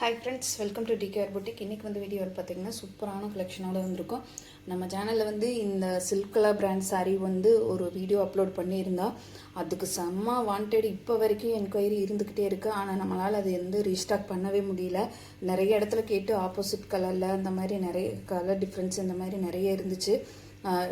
Hi friends, welcome to DKR Boutique. இன்னைக்கு வந்து video பார்த்தீங்கன்னா சூப்பரான கலெக்ஷனோட வந்திருக்கோம். நம்ம சேனலில் வந்து இந்த சில்க் கலர் பிராண்ட் சாரீ வந்து ஒரு வீடியோ அப்லோட் பண்ணியிருந்தா அதுக்கு செம்ம வாண்டட் இப்போ வரைக்கும் என்கொயரி இருந்துக்கிட்டே இருக்குது. ஆனால் நம்மளால் அது வந்து ரீஸ்டாக் பண்ணவே முடியல. நிறைய இடத்துல கேட்டு ஆப்போசிட் கலரில் அந்த மாதிரி நிறைய கலர் டிஃப்ரென்ஸ் இந்த மாதிரி நிறைய இருந்துச்சு.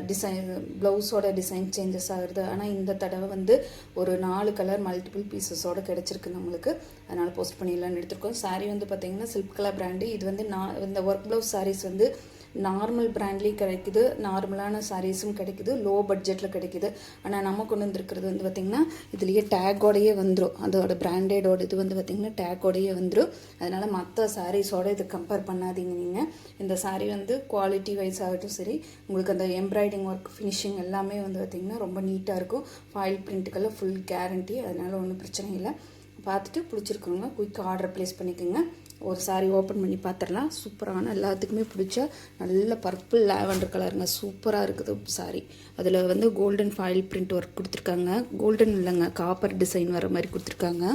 டிசைன் ப்ளவுஸோட டிசைன் சேஞ்சஸ் ஆகுது. ஆனால் இந்த தடவை வந்து ஒரு 4 கலர் மல்டிபிள் பீசஸோடு கிடச்சிருக்கு நம்மளுக்கு. அதனால் போஸ்ட் பண்ணிடலான்னு எடுத்துருக்கோம். சாரீ வந்து பார்த்திங்கன்னா சில்க் கலர் பிராண்டு. இது வந்து இந்த ஒர்க் ப்ளவுஸ் சாரீஸ் வந்து நார்மல் பிராண்ட்லேயும் கிடைக்குது, நார்மலான சாரீஸும் கிடைக்குது, லோ பட்ஜெட்டில் கிடைக்குது. ஆனால் நம்ம கொண்டு வந்துருக்கிறது வந்து பார்த்திங்கன்னா இதுலேயே டேக்கோடையே வந்துடும். அதோட பிராண்டடோட இது வந்து பார்த்திங்கன்னா டேக்கோடையே வந்துடும். அதனால் மற்ற சாரீஸோடு இது கம்பேர் பண்ணாதீங்க. நீங்கள் இந்த சாரீ வந்து குவாலிட்டி வைஸ் ஆகட்டும் சரி, உங்களுக்கு அந்த எம்ப்ராய்டிங் ஒர்க் ஃபினிஷிங் எல்லாமே வந்து பார்த்திங்கன்னா ரொம்ப நீட்டாக இருக்கும். ஃபாயில் பிரிண்ட்டுக்கெல்லாம் ஃபுல் கேரண்டி. அதனால் ஒன்றும் பிரச்சனை இல்லை. பார்த்துட்டு பிடிச்சிருக்கோங்க குயிக்காக ஆர்டர் ப்ளேஸ் பண்ணிக்கோங்க. ஒரு சாரீ ஓப்பன் பண்ணி பார்த்துடலாம். சூப்பரான எல்லாத்துக்குமே பிடிச்ச நல்ல பர்பிள் லாவெண்டர் கலருங்க. சூப்பராக இருக்குது சாரீ. அதில் வந்து கோல்டன் ஃபாயில் பிரிண்ட் ஒர்க் கொடுத்துருக்காங்க. கோல்டன் இல்லைங்க, காப்பர் டிசைன் வர மாதிரி கொடுத்துருக்காங்க.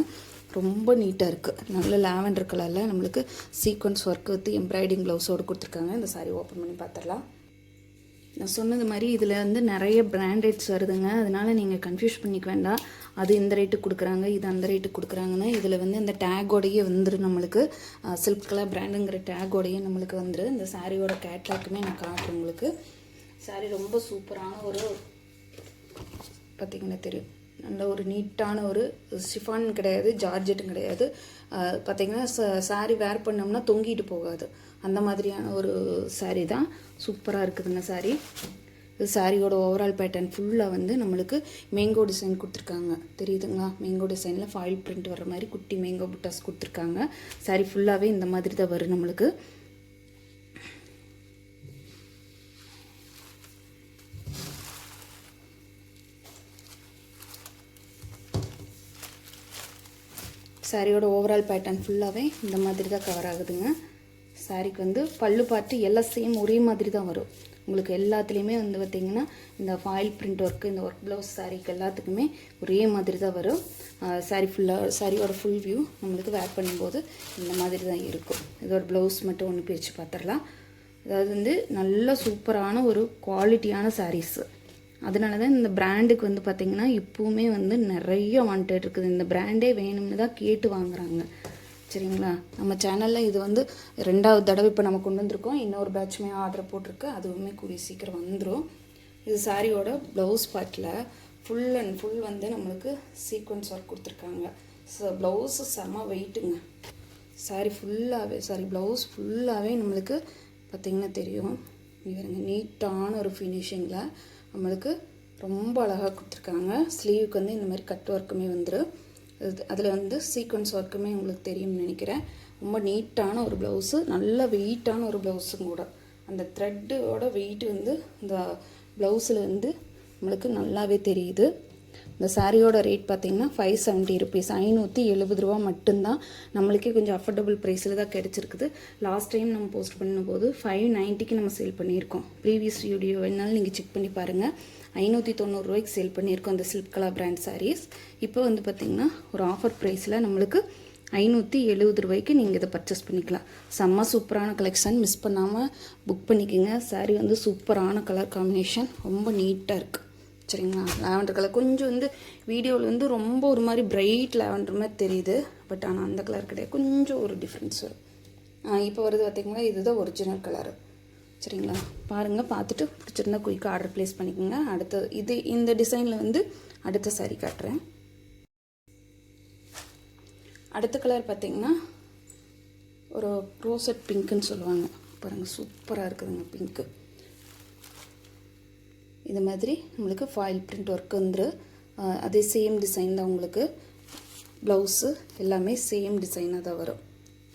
ரொம்ப நீட்டாக இருக்குது. நல்ல லாவெண்டர் கலரில் நம்மளுக்கு சீக்வன்ஸ் ஒர்க் வித் எம்ப்ராய்டிங் ப்ளவுஸோடு கொடுத்துருக்காங்க. இந்த சாரீ ஓப்பன் பண்ணி பார்த்துடலாம். நான் சொன்னது மாதிரி இதில் வந்து நிறைய பிராண்டட்ஸ் வருதுங்க. அதனால் நீங்கள் கன்ஃபியூஸ் பண்ணிக்க வேண்டாம். அது இந்த ரேட்டுக்கு கொடுக்குறாங்க, இது அந்த ரேட்டுக்கு கொடுக்குறாங்கன்னா இதில் வந்து இந்த டேக்கோடையே வந்துடும். நம்மளுக்கு சில்க் கலர் பிராண்டுங்கிற டேக்கோடையே நம்மளுக்கு வந்துடும். இந்த சாரியோட கேட்லாக்குமே நான் காட்டுறேன் உங்களுக்கு. சாரீ ரொம்ப சூப்பரான ஒரு பார்த்திங்கன்னா தெரியும், நல்ல ஒரு நீட்டான ஒரு ஷிஃபான் கிடையாது, ஜார்ஜெட்டும் கிடையாது. பார்த்திங்கன்னா சாரீ வேர் பண்ணோம்னா தொங்கிட்டு போகாது. அந்த மாதிரியான ஒரு சாரீ தான். சூப்பராக இருக்குதுங்க சாரீ. இது சாரியோட ஓவரால் பேட்டர்ன் ஃபுல்லாக வந்து நம்மளுக்கு மேங்கோ டிசைன் கொடுத்துருக்காங்க. தெரியுதுங்களா? மேங்கோ டிசைனில் ஃபாயில் பிரிண்ட் வர மாதிரி குட்டி மேங்கோ புட்டாஸ் கொடுத்துருக்காங்க. சாரீ ஃபுல்லாகவே இந்த மாதிரி தான் வரும் நம்மளுக்கு. சாரியோட ஓவரால் பேட்டர்ன் ஃபுல்லாகவே இந்த மாதிரி தான் கவர் ஆகுதுங்க. சாரிக்கு வந்து பல்லு பாட்டு எல்லாம் சேம் ஒரே மாதிரி தான் வரும். உங்களுக்கு எல்லாத்துலேயுமே வந்து பார்த்திங்கன்னா இந்த ஃபாயில் பிரிண்ட் ஒர்க்கு, இந்த ஒர்க் ப்ளவுஸ் சாரீக்கு எல்லாத்துக்குமே ஒரே மாதிரி தான் வரும். சாரீ ஃபுல்லாக சாரியோட ஃபுல் வியூ நம்மளுக்கு வேர் பண்ணும்போது இந்த மாதிரி தான் இருக்கும். இதோட ப்ளவுஸ் மட்டும் ஒன்று பிரித்து பார்த்துடலாம். அதாவது வந்து நல்ல சூப்பரான ஒரு குவாலிட்டியான சாரீஸு. அதனால தான் இந்த பிராண்டுக்கு வந்து பார்த்திங்கன்னா இப்போவுமே வந்து நிறைய வாண்டட் இருக்குது. இந்த பிராண்டே வேணும்னு தான் கேட்டு வாங்குகிறாங்க. சரிங்களா? நம்ம சேனலில் இது வந்து 2வது தடவை இப்போ நம்ம கொண்டு வந்திருக்கோம். இன்னொரு பேட்சுமே ஆர்டர் போட்டிருக்கு. அதுவுமே கூடிய சீக்கிரம் வந்துடும். இது சாரியோட ப்ளவுஸ் பார்ட்டில் ஃபுல் அண்ட் ஃபுல் வந்து நம்மளுக்கு சீக்வன்ஸ் ஒர்க் கொடுத்துருக்காங்க. ப்ளவுஸு செம்ம வெயிட்டுங்க. சாரி ஃபுல்லாகவே ப்ளவுஸ் ஃபுல்லாகவே நம்மளுக்கு பார்த்திங்கன்னா தெரியும். இவருங்க நீட்டான ஒரு ஃபினிஷிங்கில் நம்மளுக்கு ரொம்ப அழகாக கொடுத்துருக்காங்க. ஸ்லீவுக்கு வந்து இந்த மாதிரி கட் ஒர்க்குமே வந்துடும். அதில் வந்து சீக்வன்ஸ் ஒர்க்குமே உங்களுக்கு தெரியும்னு நினைக்கிறேன். ரொம்ப நீட்டான ஒரு ப்ளவுஸு, நல்ல வெயிட்டான ஒரு ப்ளவுஸும் கூட. அந்த த்ரெட்டோட வெயிட் வந்து இந்த ப்ளவுஸில் வந்து நம்மளுக்கு நல்லாவே தெரியுது. இந்த சாரியோட ரேட் பார்த்திங்கன்னா 570 ருபீஸ், 570 ரூபா மட்டும்தான். நம்மளுக்கே கொஞ்சம் அஃபோர்டபுள் ப்ரைஸில் தான் கிடச்சிருக்குது. லாஸ்ட் டைம் நம்ம போஸ்ட் பண்ணும்போது 590க்கு நம்ம சேல் பண்ணியிருக்கோம். ப்ரீவியஸ் வீடியோ வேணாலும் நீங்கள் செக் பண்ணி பாருங்கள். 590 ரூபாய்க்கு சேல் பண்ணியிருக்கோம் அந்த சில்க் கலர் பிராண்ட் சாரீஸ். இப்போ வந்து பார்த்திங்கன்னா ஒரு ஆஃபர் ப்ரைஸில் நம்மளுக்கு 570 ரூபாய்க்கு நீங்கள் இதை பர்ச்சேஸ் பண்ணிக்கலாம். செம்ம சூப்பரான கலெக்ஷன், மிஸ் பண்ணாமல் புக் பண்ணிக்கோங்க. சாரீ வந்து சூப்பரான கலர் காம்பினேஷன், ரொம்ப நீட்டாக இருக்குது. சரிங்களா? லாவெண்டர் கலர் கொஞ்சம் வந்து வீடியோவில் வந்து ரொம்ப ஒரு மாதிரி பிரைட் லாவெண்டர் மாதிரி தெரியுது. பட் ஆனால் அந்த கலர் கிடையாது, கொஞ்சம் ஒரு டிஃப்ரென்ஸ் வரும். இப்போ வருது பார்த்திங்கன்னா இதுதான் ஒரிஜினல் கலரு. சரிங்களா? பாருங்கள், பார்த்துட்டு பிடிச்சிருந்தா குயிக்காக ஆர்டர் ப்ளேஸ் பண்ணிக்கோங்க. அடுத்த இந்த டிசைனில் வந்து அடுத்த சாரீ காட்டுறேன். அடுத்த கலர் பார்த்திங்கன்னா ஒரு ரோசட் பிங்க்குன்னு சொல்லுவாங்க. பாருங்கள், சூப்பராக இருக்குதுங்க பிங்க்கு. இது மாதிரி நம்மளுக்கு ஃபாயில் பிரிண்ட் ஒர்க் வந்து அதே சேம் டிசைன் தான். உங்களுக்கு ப்ளவுஸு எல்லாமே சேம் டிசைனாக தான் வரும்.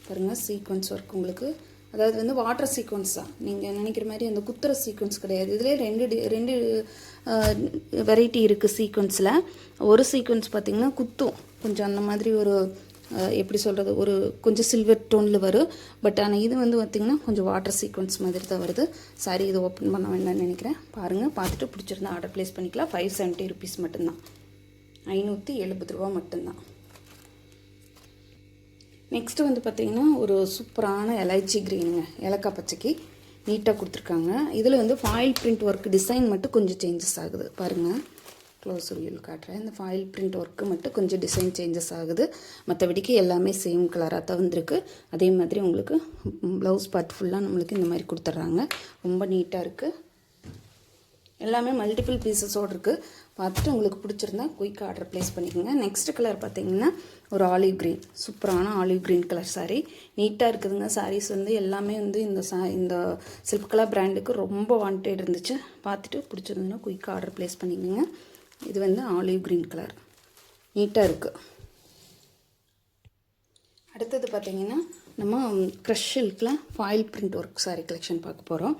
பாருங்கள், சீக்வன்ஸ் ஒர்க் உங்களுக்கு, அதாவது வந்து வாட்டர் சீக்வன்ஸ் தான். நீங்கள் நினைக்கிற மாதிரி அந்த குத்துற சீக்வன்ஸ் கிடையாது. இதிலே ரெண்டு வெரைட்டி இருக்குது சீக்வன்ஸில். ஒரு சீக்வன்ஸ் பார்த்திங்கன்னா குத்தும் கொஞ்சம், அந்த மாதிரி ஒரு எப்படி சொல்கிறது, ஒரு கொஞ்சம் சில்வர் டோனில் வரும். பட் ஆனால் இது வந்து பார்த்திங்கன்னா கொஞ்சம் வாட்டர் சீக்வன்ஸ் மாதிரி தான் வருது. சாரி இது ஓப்பன் பண்ண வேண்டாம்னு நினைக்கிறேன். பாருங்கள், பார்த்துட்டு பிடிச்சிருந்தா ஆர்டர் ப்ளேஸ் பண்ணிக்கலாம். 570 ருபீஸ் மட்டும்தான், 570 ரூபா மட்டும்தான். நெக்ஸ்ட்டு வந்து பார்த்திங்கன்னா ஒரு சூப்பரான எலைச்சி க்ரீனுங்க, ஏலக்காய் பச்சைக்கு நீட்டாக கொடுத்துருக்காங்க. இதில் வந்து ஃபாயில் பிரிண்ட் ஒர்க் டிசைன் மட்டும் கொஞ்சம் சேஞ்சஸ் ஆகுது பாருங்கள். க்ளோஸ் வியூவில் காட்டுறேன். இந்த ஃபாயில் பிரிண்ட் ஒர்க்கு மட்டும் கொஞ்சம் டிசைன் சேஞ்சஸ் ஆகுது. மற்றபடிக்கு எல்லாமே சேம் கலராக தான் வந்திருக்கு. அதே மாதிரி உங்களுக்கு ப்ளவுஸ் பார்ட் ஃபுல்லாக நம்மளுக்கு இந்த மாதிரி கொடுத்துட்றாங்க. ரொம்ப நீட்டாக இருக்குது. எல்லாமே மல்டிபிள் பீசஸோடு இருக்குது. பார்த்துட்டு உங்களுக்கு பிடிச்சிருந்தா குயிக்காக ஆர்டர் ப்ளேஸ் பண்ணிக்கோங்க. நெக்ஸ்ட் கலர் பார்த்திங்கன்னா ஒரு ஆலிவ் க்ரீன், சூப்பரான ஆலிவ் க்ரீன் கலர் சாரீ. நீட்டாக இருக்குதுங்க. சாரீஸ் வந்து எல்லாமே வந்து இந்த சில்க் கலர் பிராண்டுக்கு ரொம்ப வாண்டட் இருந்துச்சு. பார்த்துட்டு பிடிச்சிருந்ததுன்னா குயிக்காக ஆர்டர் ப்ளேஸ் பண்ணிக்கோங்க. இது வந்து ஆலிவ் க்ரீன் கலர், நீட்டாக இருக்குது. அடுத்தது பார்த்திங்கன்னா நம்ம க்ரஷ் சில்கில் foil print work sari collection பார்க்க போகிறோம்.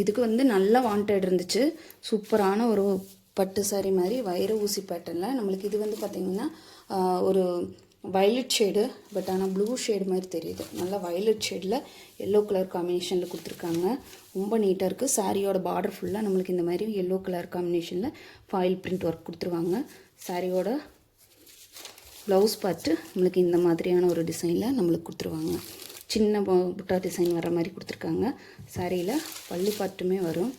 இதுக்கு வந்து நல்லா வாண்டட் இருந்துச்சு. சூப்பரான ஒரு பட்டு சாரீ மாதிரி வைர ஊசி பேட்டர்னில் நம்மளுக்கு இது வந்து பார்த்திங்கன்னா ஒரு வயலட் ஷேடு, பட் ஆனால் ப்ளூ ஷேடு மாதிரி தெரியுது. நல்லா வயலட் ஷேடில் எல்லோ கலர் காம்பினேஷனில் கொடுத்துருக்காங்க. ரொம்ப நீட்டாக இருக்குது. சாரியோட பார்டர் ஃபுல்லாக நம்மளுக்கு இந்த மாதிரி எல்லோ கலர் காம்பினேஷனில் ஃபாயில் பிரிண்ட் ஒர்க் கொடுத்துருவாங்க. சாரியோட ப்ளவுஸ் பார்த்து நம்மளுக்கு இந்த மாதிரியான ஒரு டிசைனில் நம்மளுக்கு கொடுத்துருவாங்க. சின்ன புட்டா டிசைன் வர மாதிரி கொடுத்துருக்காங்க. சாரியில் பல்லு பாட்டுமே வரும்.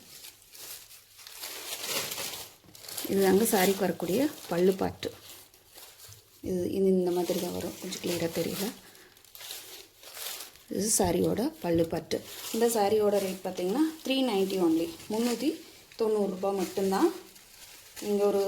இதுதாங்க சாரிக்கு வரக்கூடிய பல்லு பாட்டு. இது இந்த மாதிரி தான் வரும். கொஞ்சம் கிளியராக தெரியல. இது சாரியோட பல்லு பாட்டு. இந்த சாரியோட ரேட் பார்த்திங்கன்னா 390 ஒன்லி, 390 ரூபாய் மட்டும்தான். நீங்கள் ஒரு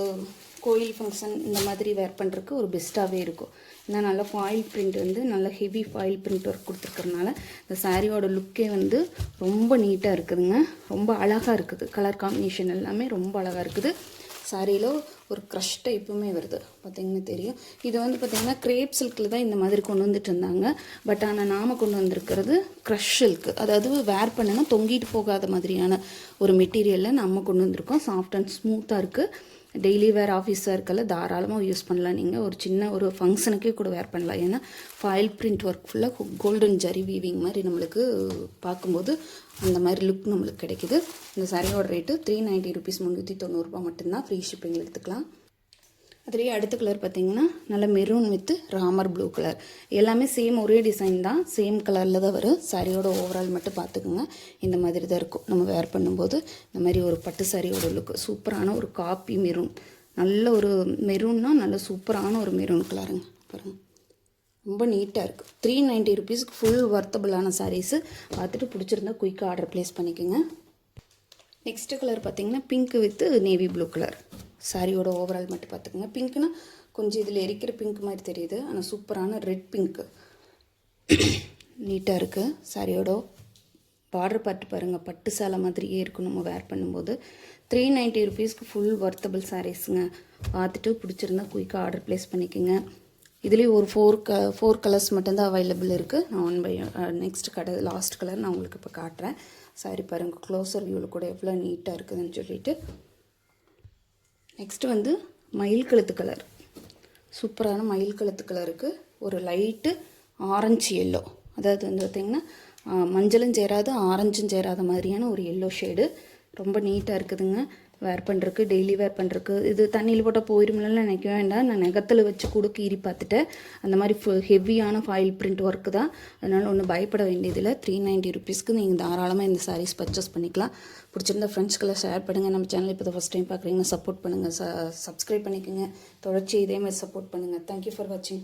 கோயில் ஃபங்க்ஷன் இந்த மாதிரி வேர் பண்ணுறதுக்கு ஒரு பெஸ்ட்டாகவே இருக்கும். ஏன்னா நல்லா ஃபாயில் பிரிண்ட் வந்து நல்ல ஹெவி ஃபாயில் பிரிண்ட் ஒர்க் கொடுத்துருக்கறனால இந்த சாரியோட லுக்கே வந்து ரொம்ப நீட்டாக இருக்குதுங்க. ரொம்ப அழகாக இருக்குது. கலர் காம்பினேஷன் எல்லாமே ரொம்ப அழகாக இருக்குது. சாரியில் ஒரு க்ரஷ் டைப்புமே வருது, பார்த்திங்கன்னா தெரியும். இது வந்து பார்த்திங்கன்னா கிரேப் சில்கில் தான் இந்த மாதிரி கொண்டு வந்துட்டு இருந்தாங்க. பட் ஆனால் நாம் கொண்டு வந்திருக்கிறது க்ரஷ் சில்க், அதாவது வேர் பண்ணுன்னா தொங்கிட்டு போகாத மாதிரியான ஒரு மெட்டீரியலில் நம்ம கொண்டு வந்திருக்கோம். சாஃப்ட் அண்ட் ஸ்மூத்தாக இருக்குது. டெய்லி வேர் ஆஃபீஸ் வேர்க்கெல்லாம் தாராளமாக யூஸ் பண்ணலாம். நீங்கள் ஒரு சின்ன ஒரு ஃபங்க்ஷனுக்கே கூட வேர் பண்ணலாம். ஏன்னா ஃபாயில் பிரிண்ட் ஒர்க் ஃபுல்லாக கோல்டன் ஜரி வீவிங் மாதிரி நம்மளுக்கு பார்க்கும்போது அந்த மாதிரி லுக் நம்மளுக்கு கிடைக்கிது. இந்த சாரியோட ரேட்டு 390 ருபீஸ், 390 ரூபா மட்டும்தான். ஃப்ரீ ஷிப்பிங் எடுத்துக்கலாம். அதுலேயே அடுத்த கலர் பார்த்திங்கன்னா நல்ல maroon with Ramar blue colour. எல்லாமே சேம் ஒரே டிசைன் தான், சேம் கலரில் தான் வரும். சாரியோட ஓவரால் மட்டும் பார்த்துக்குங்க. இந்த மாதிரி தான் இருக்கும் நம்ம வேர் பண்ணும்போது. இந்த மாதிரி ஒரு பட்டு சாரியோட லுக் சூப்பரான ஒரு காப்பி மெரூன், நல்ல ஒரு மெரூன்னா நல்ல சூப்பரான ஒரு மெரூன் கலருங்க. பாருங்கள், ரொம்ப நீட்டாக இருக்குது. 390 ருபீஸ்க்கு ஃபுல் வர்த்தபிளான சாரீஸு. பார்த்துட்டு பிடிச்சிருந்தா குயிக்காக ஆர்டர் ப்ளேஸ் பண்ணிக்கோங்க. நெக்ஸ்ட்டு கலர் பார்த்திங்கன்னா pink with navy blue colour. சாரியோட ஓவரால் மட்டும் பார்த்துக்கோங்க. பிங்க்னா கொஞ்சம் இதில் எரிக்கிற பிங்க் மாதிரி தெரியுது, ஆனால் சூப்பரான ரெட் பிங்க்கு நீட்டாக இருக்குது. சாரியோட பார்டர் பார்த்து பாருங்கள், பட்டு சேலை மாதிரியே இருக்கும் நம்ம வேர் பண்ணும்போது. 390 ருபீஸ்க்கு ஃபுல் வர்த்தபிள் சாரீஸுங்க. பார்த்துட்டு பிடிச்சிருந்தா குயிக்காக ஆர்டர் ப்ளேஸ் பண்ணிக்கோங்க. இதுலேயும் ஒரு 4 கலர்ஸ் மட்டும்தான் அவைலபிள் இருக்குது. நான் நெக்ஸ்ட் லாஸ்ட் கலர் நான் உங்களுக்கு இப்போ காட்டுறேன். சாரி பாருங்கள், க்ளோசர் வியூவில் கூட எவ்வளோ நீட்டாக இருக்குதுன்னு சொல்லிட்டு. நெக்ஸ்ட்டு வந்து மயில் கழுத்து கலர், சூப்பரான மயில் கழுத்து கலருக்கு ஒரு லைட்டு ஆரஞ்சு எல்லோ, அதாவது வந்து பார்த்திங்கன்னா மஞ்சளும் சேராது ஆரஞ்சும் சேராத மாதிரியான ஒரு எல்லோ ஷேடு. ரொம்ப நீட்டாக இருக்குதுங்க வேர் பண்ணுறதுக்கு, டெய்லி வேர் பண்ணுறதுக்கு. இது தண்ணியில் போட்டால் போயிடும்லாம் நினைக்க வேண்டாம். நான் நகத்தில் வச்சு கூட கீறி பார்த்துட்டேன். அந்த மாதிரி ஹெவியான ஃபாயில் பிரிண்ட் ஒர்க்கு தான். அதனால் ஒன்றும் பயப்பட வேண்டியதில்லை. 390 ருபீஸ்க்கு நீங்கள் தாராளமாக இந்த சாரீஸ் பர்ச்சேஸ் பண்ணிக்கலாம். பிடிச்சிருந்தா ஃப்ரெண்ட்ஸ்க்கெல்லாம் ஷேர் பண்ணுங்கள். நம்ம சேனல் இப்போ தான் ஃபஸ்ட் டைம் பார்க்குறீங்கன்னா சப்போர்ட் பண்ணுங்கள், சப்ஸ்கிரைப் பண்ணிக்கோங்க. தொடர்ச்சி இதே மாதிரி சப்போர்ட் பண்ணுங்கள். தேங்க்யூ ஃபார் வாட்சிங்.